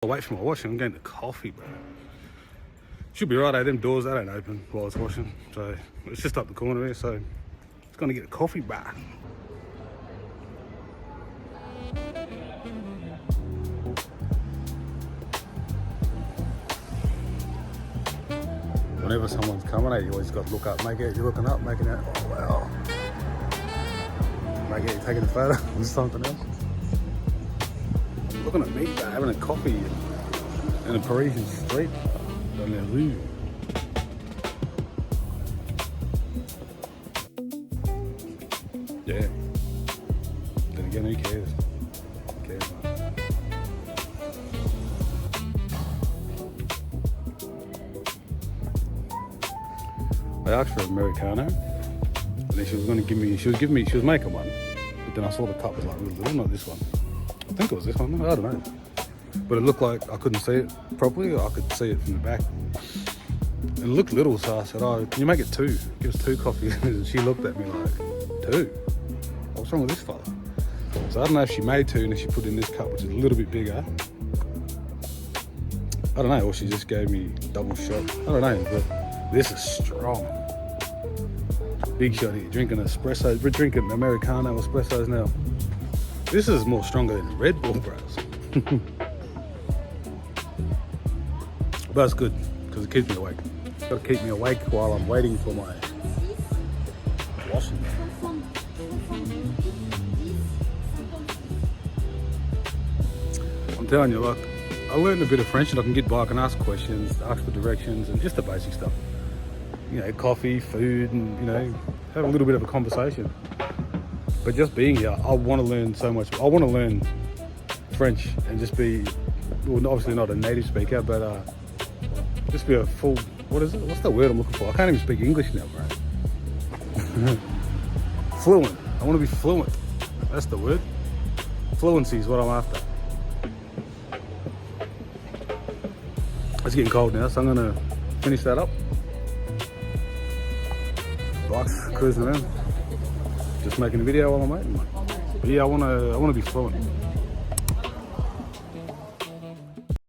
I'll wait for my washing. I'm getting the coffee, bro. Should be right, them doors, they don't open while it's washing. So it's just up the corner here, so it's gonna get a coffee back. Whenever someone's coming at you, always got to look up, make it you're looking up, making it, oh wow. Make it you're taking a photo or something else. Looking at me, bro, having a coffee in a Parisian street on the Louvre. Yeah. Then again, who cares? Who cares, man? I asked for an Americano, and then she was making one, but then I saw the cup was like really little, not this one. I think it was this one, I don't know. But it looked like I couldn't see it properly, or I could see it from the back. And it looked little, so I said, oh, can you make it 2? Give us 2 coffees. And she looked at me like, 2? What's wrong with this fella? So I don't know if she made 2 and then she put in this cup, which is a little bit bigger. I don't know, or she just gave me double shot. I don't know, but this is strong. Big shot here, drinking espressos. We're drinking Americano espressos now. This is more stronger than Red Bull, bros. But it's good, because it keeps me awake. It's got to keep me awake while I'm waiting for my washing. I'm telling you, look, I learned a bit of French and I can get by, I can ask questions, ask for directions, and just the basic stuff. You know, coffee, food, and, you know, have a little bit of a conversation. But just being here, I want to learn so much. I want to learn French and just be, well, obviously not a native speaker, but just be a full, what is it? What's the word I'm looking for? I can't even speak English now, bro. Fluent. I want to be fluent. That's the word. Fluency is what I'm after. It's getting cold now, so I'm going to finish that up. Bike's cruising around. Just making a video while I'm waiting. But yeah, I want to be fluent.